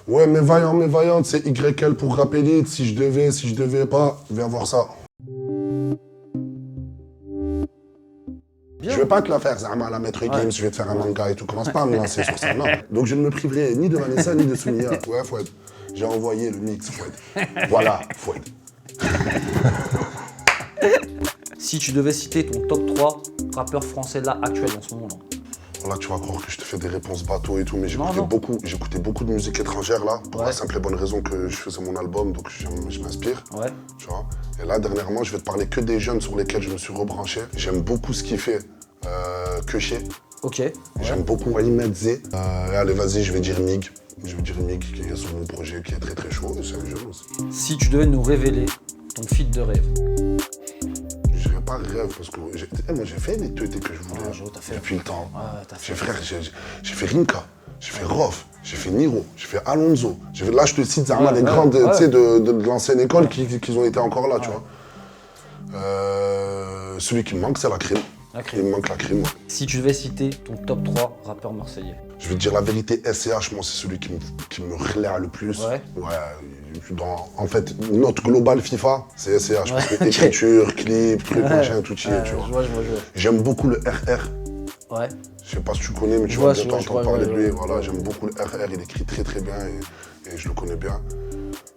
Ouais, mais vaillante, c'est YL pour Rap Elite. Si je devais pas, viens voir ça. Bien. Je vais pas te la faire, Zama, la Maître Games, je vais te faire un manga et tout. Commence pas à me lancer sur ça, non. Donc je ne me priverai ni de Vanessa ni de Sounia. Ouais, Fouad. J'ai envoyé le mix, Fouad. Voilà, Fouad. Si tu devais citer ton top 3 rappeurs français là, actuels en ce moment-là. Là, tu vas croire que je te fais des réponses bateau et tout, mais Non. j'écoutais beaucoup de musique étrangère, là, pour la simple et bonne raison que je faisais mon album, donc je m'inspire. Ouais. Tu vois. Et là, dernièrement, je vais te parler que des jeunes sur lesquels je me suis rebranché. J'aime beaucoup ce qu'il fait Keché. Ok. Ouais. J'aime beaucoup Waimedze. Allez, vas-y, je vais dire Mig. Je vais dire Mig, qui est sur mon projet, qui est très très chaud, c'est un jeune aussi. Si tu devais nous révéler ton feat de rêve. Je dirais pas rêve, parce que moi j'ai fait les teutés que je voulais t'as fait. depuis le temps. Ouais, t'as fait. J'ai fait Rinka, j'ai fait Rof, j'ai fait Niro, j'ai fait Alonso. Là, je te cite Zama, les grandes tu sais, de l'ancienne école qui ont été encore là, tu vois. Celui qui me manque, c'est la crime. Il me manque la crime. Si tu devais citer ton top 3 rappeurs marseillais. Je vais te dire la vérité, SCH, moi, c'est celui qui me relaie le plus. Ouais. En fait, notre global FIFA, c'est SCH. Parce que écriture, clip, truc, machin, tout y est, tu vois. Je vois. J'aime beaucoup le RR. Ouais. Je sais pas si tu connais, mais tu vas bien t'entendre parler de lui. Voilà, j'aime beaucoup le RR, il écrit très très bien et je le connais bien.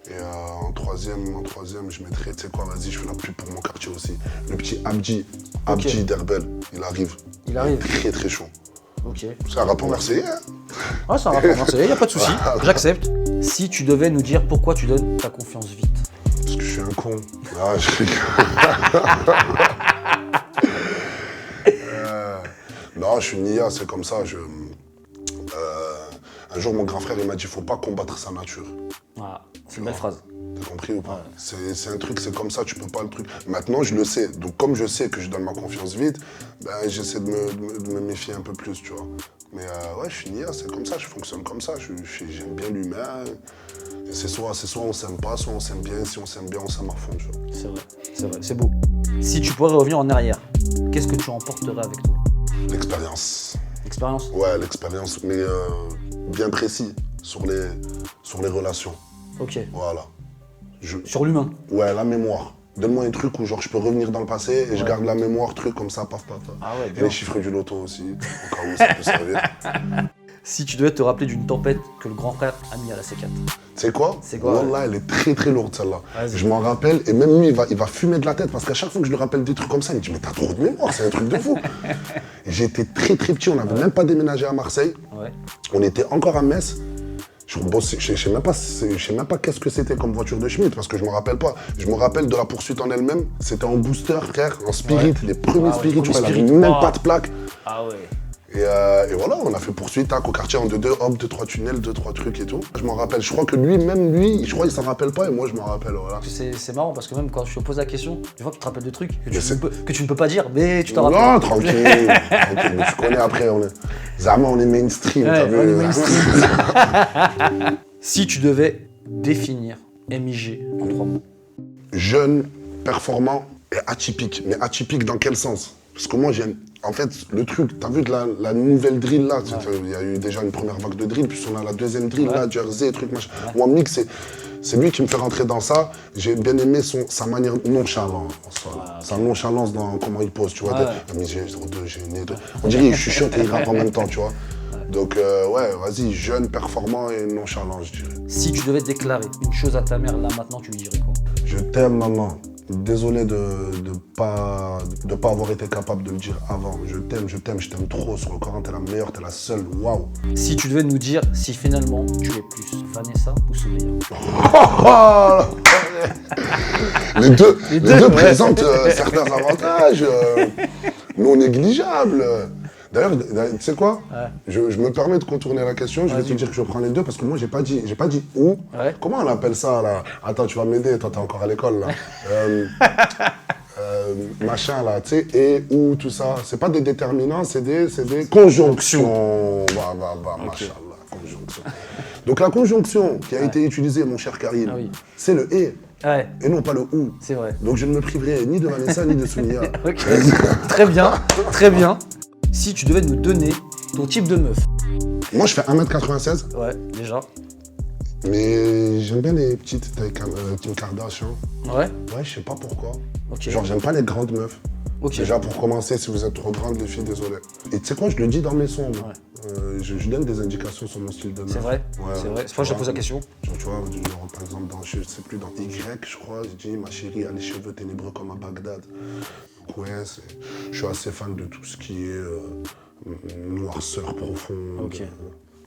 Et en troisième, je mettrais, tu sais quoi, vas-y, je fais la pub pour mon quartier aussi. Le petit Abdi d'Herbel, il arrive. Il est très très chaud. Ok. C'est un rapport marseillais, hein. Ah, c'est un rapport marseillais, y a pas de souci, j'accepte. Si tu devais nous dire pourquoi tu donnes ta confiance vite. Parce que je suis un con. Ah, non, je suis Nia, c'est comme ça. Un jour, mon grand frère, il m'a dit, faut pas combattre sa nature. Ah, c'est une belle phrase. T'as compris ou pas? C'est un truc, c'est comme ça, tu peux pas le truc. Maintenant, je le sais. Donc, comme je sais que je donne ma confiance vite, ben, j'essaie de me méfier un peu plus, tu vois. Mais ouais, je suis Nia, c'est comme ça, je fonctionne comme ça. J'aime bien l'humain. Et c'est soit on s'aime pas, soit on s'aime bien. Si on s'aime bien, on s'aime à fond, tu vois. C'est vrai, c'est beau. Si tu pourrais revenir en arrière, qu'est-ce que tu emporterais avec toi? L'expérience. L'expérience? Ouais, l'expérience, mais bien précis sur les relations. Ok. Voilà. Sur l'humain? Ouais, la mémoire. Donne-moi un truc où genre je peux revenir dans le passé et je garde la mémoire, truc comme ça, paf. Ah ouais, et les chiffres du loto aussi, au cas où ça peut servir. Si tu devais te rappeler d'une tempête que le grand frère a mis à la C4. C'est quoi? C'est quoi? Là, elle est très très lourde celle-là. Vas-y. Je m'en rappelle et même lui, il va fumer de la tête parce qu'à chaque fois que je lui rappelle des trucs comme ça, il me dit mais t'as trop de mémoire, c'est un truc de fou. Et j'étais très très petit, on n'avait même pas déménagé à Marseille. Ouais. On était encore à Metz. Je sais même pas qu'est-ce que c'était comme voiture de Schmitt parce que je me rappelle pas. Je me rappelle de la poursuite en elle-même. C'était en booster, frère, en Spirit, les premiers Spirit, tu vois, elle avait même pas de plaque. Ah ouais. Et voilà, on a fait poursuite, tac, au quartier en 2-2, hop, 2-3 tunnels, 2-3 trucs et tout. Je m'en rappelle, je crois que lui, je crois qu'il s'en rappelle pas et moi je m'en rappelle, voilà. C'est marrant parce que même quand je te pose la question, tu vois que tu te rappelles de trucs que tu ne peux pas dire, mais tu t'en rappelles. Non, tranquille, mais tu connais après, Zama, on est mainstream, t'as vu. On est mainstream. Si tu devais définir MIG en 3 mots. Jeune, performant et atypique. Mais atypique dans quel sens? Parce que moi, en fait, le truc, t'as vu de la nouvelle drill là, il y a eu déjà une première vague de drill, puis on a la deuxième drill là, Jersey, truc machin. Moi, Mick, c'est lui qui me fait rentrer dans ça. J'ai bien aimé sa manière nonchalante, sa nonchalance dans comment il pose, tu vois. J'ai 02, j'ai né 2. On dirait qu'il chuchote et il rappe en même temps, tu vois. Donc ouais, vas-y, jeune, performant et nonchalant, je dirais. Si tu devais déclarer une chose à ta mère là maintenant, tu lui dirais quoi? Je t'aime, maman. Désolé de pas avoir été capable de le dire avant. Je t'aime trop sur le Coran, t'es la meilleure, t'es la seule, waouh. Si tu devais nous dire si finalement tu es plus Vanessa ou Souleya. Les deux présentent certains avantages non négligeables. D'ailleurs, tu sais quoi? Je me permets de contourner la question, je vais te dire que je prends les deux parce que moi j'ai pas dit où. Ouais. Comment on appelle ça là? Attends, tu vas m'aider, toi t'es encore à l'école là. Machin là, tu sais, et où, tout ça. C'est pas des déterminants, c'est des conjonctions. Machallah, conjonction. Donc la conjonction qui a été utilisée, mon cher Karim, c'est le et. Ouais. Et non pas le ou. C'est vrai. Donc je ne me priverai ni de Vanessa ni de Sounia. Ok. Très bien, très bien. Si tu devais nous donner ton type de meuf. Moi, je fais 1m96. Ouais, déjà. Mais j'aime bien les petites tailles Kim Kardashian. Ouais. Ouais, je sais pas pourquoi. Ok. Genre, j'aime pas les grandes meufs. Ok. Déjà, pour commencer, si vous êtes trop grandes, les filles, désolé. Et tu sais quoi, je le dis dans mes sons. moi. Je donne des indications sur mon style de meuf. C'est vrai. Ouais, C'est vrai. tu C'est pour ça que je te vois, pose la question. Genre, tu vois, genre, par exemple, dans, je sais plus, dans Y, je crois, je dis, ma chérie a les cheveux ténébreux comme à Bagdad. Donc, ouais, je suis assez fan de tout ce qui est noirceur profonde. Ok.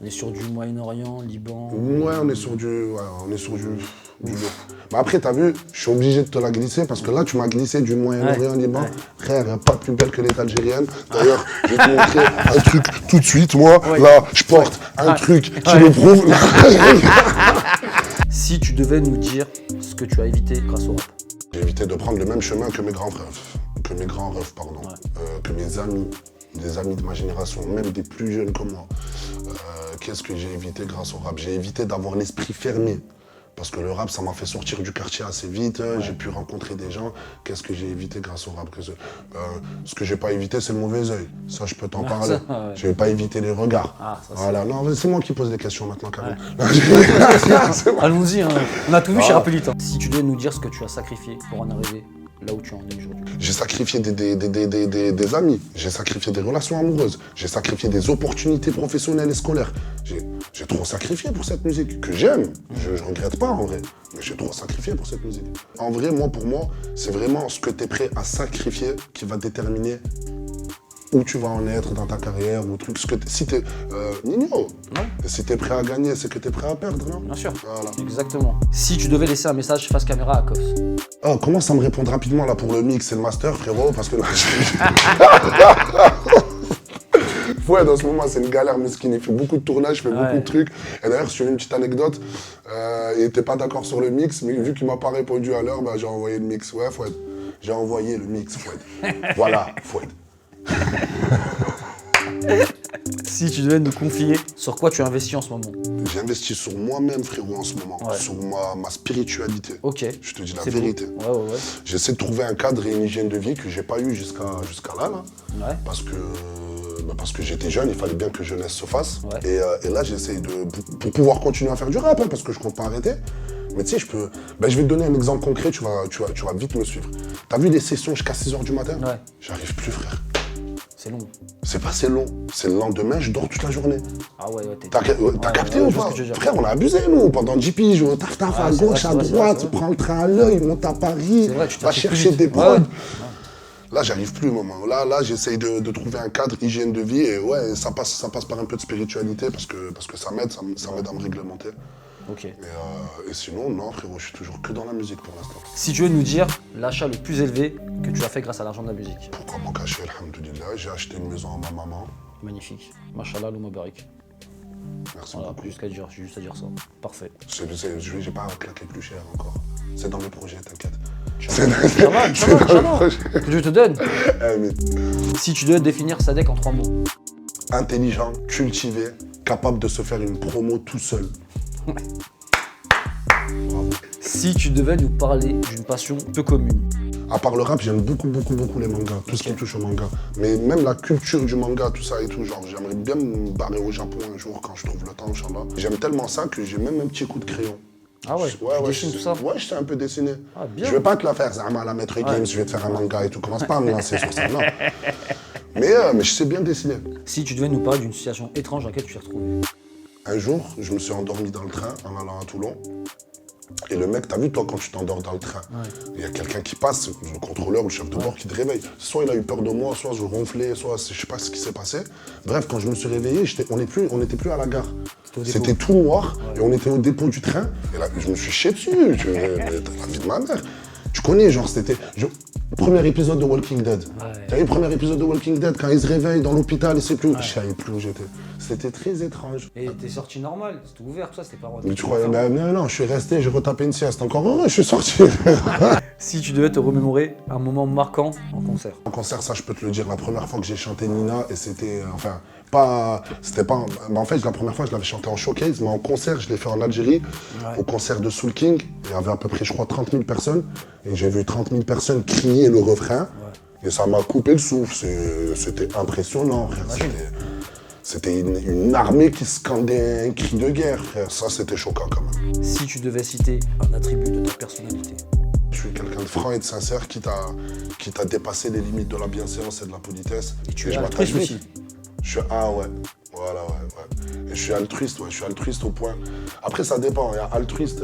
On est sur du Moyen-Orient, Liban. Ouais, on est sur du lourd. Mais après, t'as vu, je suis obligé de te la glisser parce que là, tu m'as glissé du Moyen-Orient, Liban. Ouais. Frère, y a pas de plus belle que l'État algérienne. D'ailleurs, je vais te montrer un truc tout de suite. Moi, là, je porte un truc qui le prouve. Si tu devais nous dire ce que tu as évité grâce au rap. J'ai évité de prendre le même chemin que mes grands refs, que mes amis, des amis de ma génération, même des plus jeunes que moi. Qu'est-ce que j'ai évité grâce au rap? J'ai évité d'avoir l'esprit fermé. Parce que le rap, ça m'a fait sortir du quartier assez vite, j'ai pu rencontrer des gens. Qu'est-ce que j'ai évité grâce au rap? Ce que j'ai pas évité, c'est le mauvais œil. Ça, je peux t'en parler. Je vais pas éviter les regards. Voilà, non, c'est moi qui pose des questions maintenant, quand même. Allons-y, hein. On a tout vu chez Rapelite. Si tu devais nous dire ce que tu as sacrifié pour en arriver là où tu en es aujourd'hui. J'ai sacrifié des amis, j'ai sacrifié des relations amoureuses, j'ai sacrifié des opportunités professionnelles et scolaires. J'ai trop sacrifié pour cette musique, que j'aime. Je regrette pas en vrai, mais j'ai trop sacrifié pour cette musique. En vrai, pour moi, c'est vraiment ce que tu es prêt à sacrifier qui va déterminer où tu vas en être dans ta carrière ou truc. Si t'es Nino, si t'es prêt à gagner, c'est que t'es prêt à perdre, non? Bien sûr. Voilà. Exactement. Si tu devais laisser un message face caméra à Koffs. Oh, commence à me répondre rapidement là pour le mix et le master, frérot, parce que là, ouais, dans ce moment, c'est une galère mesquine. Il fait beaucoup de tournages, il fait beaucoup de trucs. Et d'ailleurs, si tu veux une petite anecdote, il était pas d'accord sur le mix, mais vu qu'il m'a pas répondu à l'heure, bah, j'ai envoyé le mix. Ouais, Fouad. J'ai envoyé le mix, Fouad. Voilà, Fouad. Si tu devais nous confier sur quoi tu investis en ce moment. J'ai investi sur moi-même, frérot, en ce moment. Sur ma spiritualité. Ok. Je te dis la vérité. Ouais. J'essaie de trouver un cadre et une hygiène de vie que j'ai pas eu jusqu'à là. Ouais. Parce que j'étais jeune, il fallait bien que jeunesse se fasse. Ouais. Et là, j'essaie pour pouvoir continuer à faire du rap, parce que je compte pas arrêter. Mais tu sais, je vais te donner un exemple concret, tu vas vite me suivre. T'as vu les sessions jusqu'à 6h du matin? Ouais. J'arrive plus, frère. C'est long. C'est pas c'est long. C'est le lendemain, je dors toute la journée. Ah ouais, T'as capté ou pas? Frère, on a abusé, nous. Pendant 10 piges, on taf à gauche, à droite, tu prends le train à l'œil, monte à Paris, va chercher des prods. Là, j'arrive plus, maman. Là, j'essaye de trouver un cadre, hygiène de vie. Et ouais, ça passe par un peu de spiritualité parce que ça m'aide à me réglementer. Ok. Et sinon, non, frérot, je suis toujours que dans la musique pour l'instant. Si tu veux nous dire l'achat le plus élevé que tu as fait grâce à l'argent de la musique. Pourquoi m'en cacher, alhamdoulilah, j'ai acheté une maison à ma maman. Magnifique. Machallah, l'homme barik. Merci Voilà, beaucoup. j'ai juste à dire ça. Parfait. J'ai pas claqué plus cher encore. C'est dans mes projets, t'inquiète. Que Dieu te donne. Mais Si tu devais définir Sadek en 3 mots. intelligent, cultivé, capable de se faire une promo tout seul. Bravo. Si tu devais nous parler d'une passion peu commune. À part le rap, j'aime beaucoup les mangas, tout ce qui touche au manga. Mais même la culture du manga, tout ça et tout, genre j'aimerais bien me barrer au Japon un jour quand je trouve le temps, Inch'Allah. J'aime tellement ça que j'ai même un petit coup de crayon. Ah ouais, tu dessines tout ça? Ouais, je sais un peu dessiner. Ah, bien. Je vais pas te la faire, Zama, à la Maître Games, je vais te faire un manga et tout. Commence pas à me lancer sur ça, non. Mais je sais bien dessiner. Si tu devais nous parler d'une situation étrange dans laquelle tu t'es retrouvé. Un jour, je me suis endormi dans le train en allant à Toulon. Et le mec, t'as vu toi quand tu t'endors dans le train, il y a quelqu'un qui passe, le contrôleur ou le chef de bord qui te réveille. Soit il a eu peur de moi, soit je ronflais, soit je sais pas ce qui s'est passé. Bref, quand je me suis réveillé, on n'était plus à la gare. C'était tout noir et on était au dépôt du train. Et là, je me suis chié dessus. La vie de ma mère. Tu connais, genre, c'était le premier épisode de Walking Dead. T'as vu le premier épisode de Walking Dead quand il se réveille dans l'hôpital et c'est plus. Je savais plus où j'étais. C'était très étrange. Et t'es sorti normal, c'était ouvert, tout ça, c'était pas vrai. Mais tu croyais, mais non, je suis resté, j'ai retapé une sieste. Encore heureux, je suis sorti. Si tu devais te remémorer un moment marquant en concert. En concert, ça, je peux te le dire, la première fois que j'ai chanté Nina, et c'était, en fait, la première fois, je l'avais chanté en showcase, mais en concert, je l'ai fait en Algérie, au concert de Soul King. Il y avait à peu près, je crois, 30 000 personnes, et j'ai vu 30 000 personnes crier le refrain, et ça m'a coupé le souffle. C'était impressionnant, frère. C'était une armée qui scandait un cri de guerre, frère. Ça, c'était choquant quand même. Si tu devais citer un attribut de ta personnalité. Je suis quelqu'un de franc et de sincère qui t'a dépassé les limites de la bienséance et de la politesse. Et tu es je altruiste m'attache vite. aussi. Je suis ouais. Voilà, ouais. Et je suis altruiste, ouais. Je suis altruiste au point. Après, ça dépend. Il y a altruiste,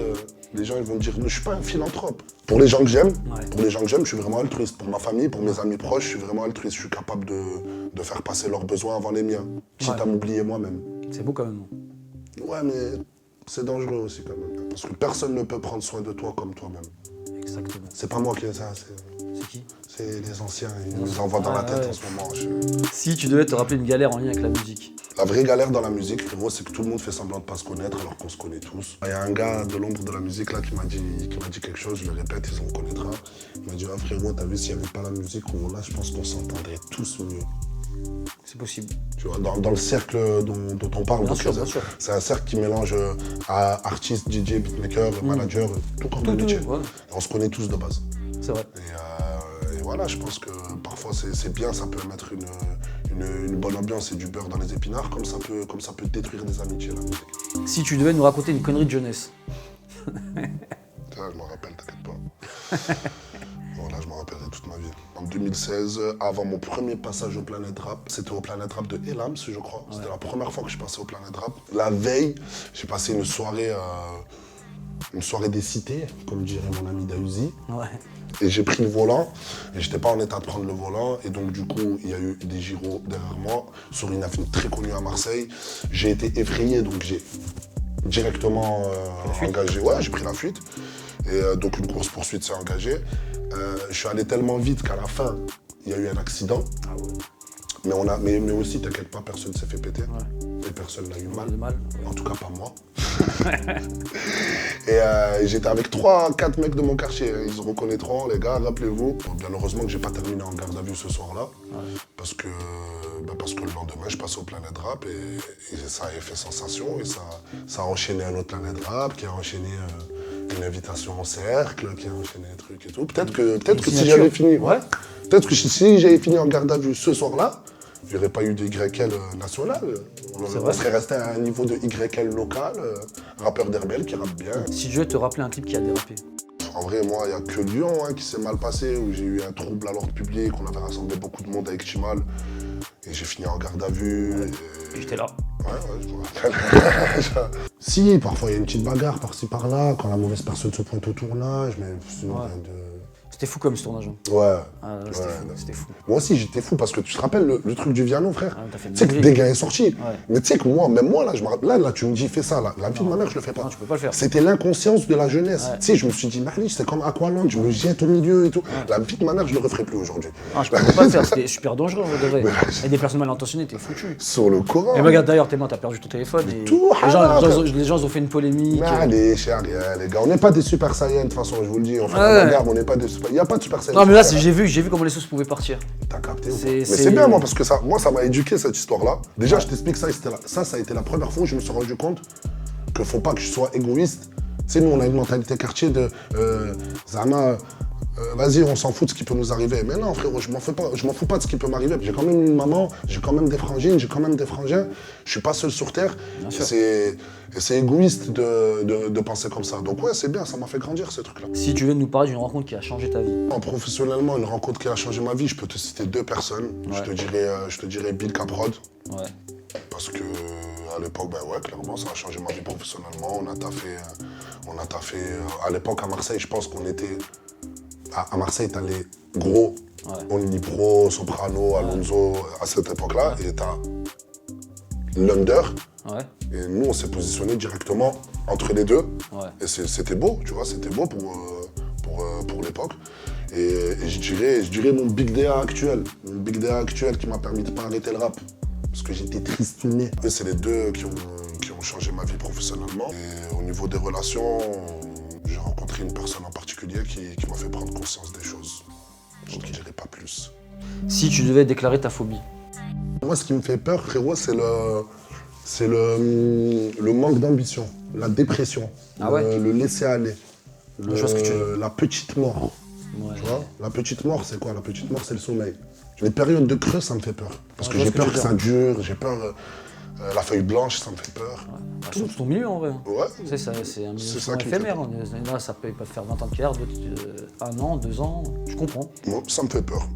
les gens ils vont me dire, je suis pas un philanthrope. Pour les gens que j'aime, je suis vraiment altruiste. Pour ma famille, pour mes amis proches, je suis vraiment altruiste. Je suis capable de faire passer leurs besoins avant les miens. Quitte à m'oublier moi-même. C'est beau quand même. Ouais, mais c'est dangereux aussi quand même. Parce que personne ne peut prendre soin de toi comme toi-même. Exactement. C'est pas moi qui ai ça, c'est qui? C'est les anciens, ils nous envoient dans la tête en ce moment. Si tu devais te rappeler une galère en lien avec la musique. La vraie galère dans la musique, frérot, c'est que tout le monde fait semblant de pas se connaître alors qu'on se connaît tous. Il y a un gars de l'ombre de la musique là qui m'a dit quelque chose, je le répète, ils en connaîtra. Il m'a dit, ah frérot, t'as vu, s'il n'y avait pas la musique, là, je pense qu'on s'entendrait tous mieux. C'est possible. Tu vois, dans le cercle dont on parle, bien sûr. C'est un cercle qui mélange artistes, DJ, beatmaker, manager, tout comme le métier. Ouais. On se connaît tous de base. C'est vrai. Et voilà, je pense que parfois c'est bien, ça peut mettre une bonne ambiance et du beurre dans les épinards, comme ça peut détruire des amitiés, la musique. Si tu devais nous raconter une connerie de jeunesse. Ça, je m'en rappelle, t'inquiète pas. Voilà, je m'en rappellerai toute ma vie. En 2016, avant mon premier passage au Planète Rap, c'était au Planète Rap de Elams, je crois. C'était la première fois que je passais au Planète Rap. La veille, j'ai passé une soirée des cités, comme dirait mon ami Daouzi. Ouais. Et j'ai pris le volant, et j'étais pas en état de prendre le volant, et donc du coup, il y a eu des gyros derrière moi, sur une avenue très connue à Marseille. J'ai été effrayé, donc j'ai directement engagé. Ouais, j'ai pris la fuite. Et donc une course-poursuite s'est engagée. Je suis allé tellement vite qu'à la fin, il y a eu un accident. Ah ouais. Mais aussi, t'inquiète pas, personne ne s'est fait péter. Ouais. Et personne n'a eu mal. En tout cas, pas moi. Et j'étais avec 3-4 mecs de mon quartier. Ils se reconnaîtront, les gars, rappelez-vous. Bon, bien heureusement que j'ai pas terminé en garde à vue ce soir-là. Ouais. Parce que le lendemain, je passais au Planète Rap et ça a fait sensation. Et ça a enchaîné un autre Planète Rap qui a enchaîné une invitation en cercle, qui a enchaîné un truc et tout. Peut-être que si j'avais fini... Ouais. Peut-être que si j'avais fini en garde à vue ce soir-là, il n'y aurait pas eu de YL national. On serait resté à un niveau de YL local, rappeur d'Herbel qui rappe bien. Si je veux te rappeler un type qui a dérapé. En vrai, moi, il n'y a que Lyon qui s'est mal passé, où j'ai eu un trouble à l'ordre public, on avait rassemblé beaucoup de monde avec Chimal, et j'ai fini en garde à vue. Ouais. Et j'étais là. Ouais, je me rappelle. Si, parfois il y a une petite bagarre par-ci par-là, quand la mauvaise personne se pointe au tournage, mais sinon rien de... C'était fou comme ce tournage. Ouais. C'était fou. Moi aussi, j'étais fou parce que tu te rappelles le truc du Viano, frère. Tu sais que Dégâts est sorti. Ouais. Mais tu sais que moi, là, je me rappelle, là, tu me dis, fais ça, là. La vie de ma mère, je le fais pas. Non, tu peux pas le faire. C'était l'inconscience de la jeunesse. Ouais. Tu sais, je me suis dit, Marlich, c'est comme Aqualand, je me jette au milieu et tout. Ouais. La vie de ma mère, je le referai plus aujourd'hui. Ah, je peux pas le faire, c'était super dangereux, de vrai. Et des personnes mal intentionnées, t'es foutu. Sur le Coran. Et regarde, d'ailleurs, t'as perdu ton téléphone. Et tout, les gens, ils ont fait une polémique. Mais allez, cher, les gars, on n'est pas des super saiyans, de toute façon, je vous le dis. On fait la bagarre, on n'est pas des super. Il n'y a pas de super saiyans. Mais là, j'ai vu comment les sauces pouvaient partir. T'as capté. Mais c'est bien, moi, parce que ça m'a éduqué, cette histoire-là. Déjà, je t'explique ça, ça a été la première fois où je me suis rendu compte qu'il ne faut pas que je sois égoïste. Tu sais, nous, on a une mentalité quartier de Zama, vas-y, on s'en fout de ce qui peut nous arriver. Mais non, frérot, je m'en fous pas de ce qui peut m'arriver. J'ai quand même une maman, j'ai quand même des frangines, j'ai quand même des frangins. Je suis pas seul sur Terre. C'est égoïste de penser comme ça. Donc ouais, c'est bien, ça m'a fait grandir, ce truc-là. Si tu veux nous parler d'une rencontre qui a changé ta vie. Professionnellement, une rencontre qui a changé ma vie, je peux te citer 2 personnes. Ouais. Je te dirais Bill Caprod. Ouais. Parce que à l'époque, clairement, ça a changé ma vie professionnellement. On a taffé. À l'époque, à Marseille, je pense qu'on était... À Marseille, t'as les gros, Onipro, Soprano, Alonso, à cette époque-là, et t'as l'Under. Ouais. Et nous, on s'est positionné directement entre les deux. Ouais. Et c'était beau, tu vois, c'était beau pour l'époque. Et je dirais mon Big DA actuel. Mon Big DA actuel qui m'a permis de ne pas arrêter le rap. Parce que j'étais tristiné. Et c'est les deux qui ont changé ma vie professionnellement. Et au niveau des relations, j'ai rencontré une personne en particulier qui m'a fait prendre conscience des choses. Je ne dirais pas plus. Si tu devais déclarer ta phobie. Moi, ce qui me fait peur, frérot, c'est le manque d'ambition, la dépression, le laisser aller, la petite mort. Ouais. Tu vois, la petite mort, c'est quoi? La petite mort, c'est le sommeil. Les périodes de creux, ça me fait peur. Parce que j'ai peur que ça dure, j'ai peur La feuille blanche, ça me fait peur. Bah, c'est ton milieu en vrai. Ouais. C'est un milieu C'est ça qui me éphémère. Là, ça peut, ils peuvent faire 20 ans de carrière, d'autres 1 an, 2 ans. Je comprends. Moi, ça me fait peur.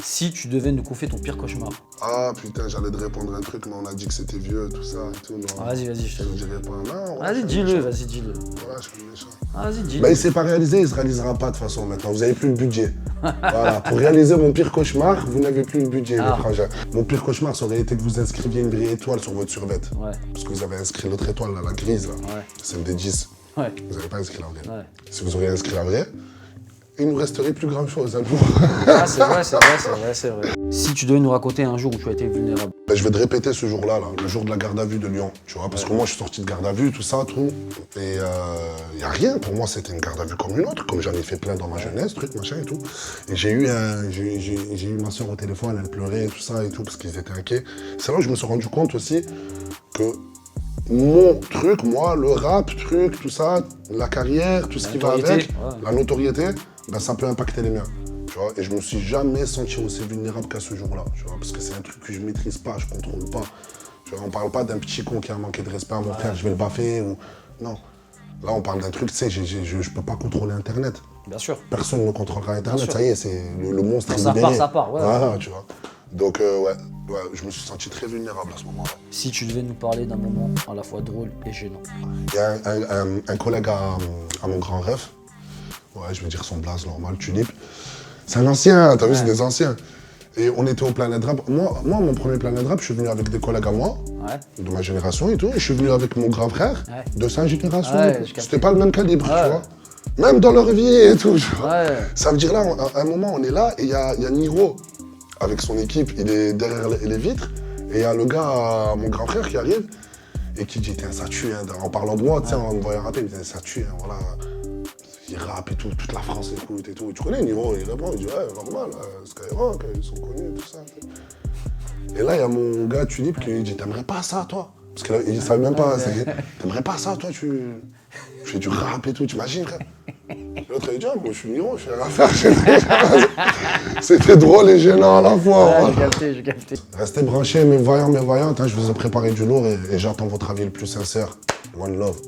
Si tu devais nous confier ton pire cauchemar. Ah putain, j'allais te répondre un truc, mais on a dit que c'était vieux, tout ça et tout. Non. Vas-y, je te Je ne dis. dirais pas. Non, Vas-y, dis-le, vas-y, dis-le. Voilà, je suis méchant. Vas-y, dis-le. Bah, il s'est pas réalisé, il se réalisera pas de toute façon maintenant. Vous avez plus le budget. Voilà, pour réaliser mon pire cauchemar, vous n'avez plus le budget, les frangins. Mon pire cauchemar, ça aurait été que vous inscriviez une vraie étoile sur votre survêt. Ouais. Parce que vous avez inscrit l'autre étoile, là, la grise, là. Ouais. Celle des 10. Ouais. Vous n'avez pas inscrit la vraie. Ouais. Si vous auriez inscrit la vraie, il nous resterait plus grand chose à nous. Ah, c'est vrai. Si tu devais nous raconter un jour où tu as été vulnérable. Ben, je vais te répéter ce jour-là, là, le jour de la garde à vue de Lyon, tu vois, parce que moi je suis sorti de garde à vue, tout ça, tout, et il n'y a rien, pour moi c'était une garde à vue comme une autre, comme j'en ai fait plein dans ma jeunesse, truc, machin et tout. Et j'ai eu ma soeur au téléphone, elle pleurait, tout ça et tout, parce qu'ils étaient inquiets. C'est là où je me suis rendu compte aussi que mon truc, moi, le rap, truc, tout ça, la carrière, tout ce qui va avec, la notoriété, ben, ça peut impacter les miens. Tu vois, et je me suis jamais senti aussi vulnérable qu'à ce jour-là, tu vois, parce que c'est un truc que je maîtrise pas, je contrôle pas. Tu vois, on parle pas d'un petit con qui a manqué de respect à mon frère, je vais le baffer ou... Non. Là, on parle d'un truc, tu sais, je peux pas contrôler Internet. Bien sûr. Personne ne contrôlera Internet, ça y est, c'est le monstre est libéré. Ça part, ouais. Voilà, tu vois. Donc, ouais, je me suis senti très vulnérable à ce moment-là. Si tu devais nous parler d'un moment à la fois drôle et gênant. Il y a un collègue à mon grand ref, ouais, je vais dire son blaze normal, Tulip. C'est un ancien, t'as vu, c'est des anciens. Et on était au Planet Rap. Moi, mon premier Planet Rap, je suis venu avec des collègues à moi, de ma génération et tout. Et je suis venu avec mon grand frère, de sa génération. C'était pas le même calibre, tu vois. Même dans leur vie et tout, tu vois. Ça veut dire là, à un moment, on est là et il y a Niro, avec son équipe, il est derrière les vitres. Et il y a le gars, mon grand frère, qui arrive et qui dit, tiens, ça tue, hein, en parlant de moi, en me voyant rapper, il me dit, ça tue, hein, voilà. Il rappe et tout, toute la France écoute et tout. Tu connais Niro, il répond, il dit, ouais, normal, Skyrock, ils sont connus, tout ça. Et là, il y a mon gars Tulip qui lui dit, t'aimerais pas ça, toi? Parce qu'il ne savait même pas, t'aimerais pas ça, toi, tu fais du rap et tout, t'imagines, frère? L'autre, il dit, ah, moi, je suis Niro, je fais rien à faire. C'était drôle et gênant à la fois. J'ai capté. Restez branchés, mes vaillants, mes vaillantes, hein, je vous ai préparé du lourd et j'attends votre avis le plus sincère. One love.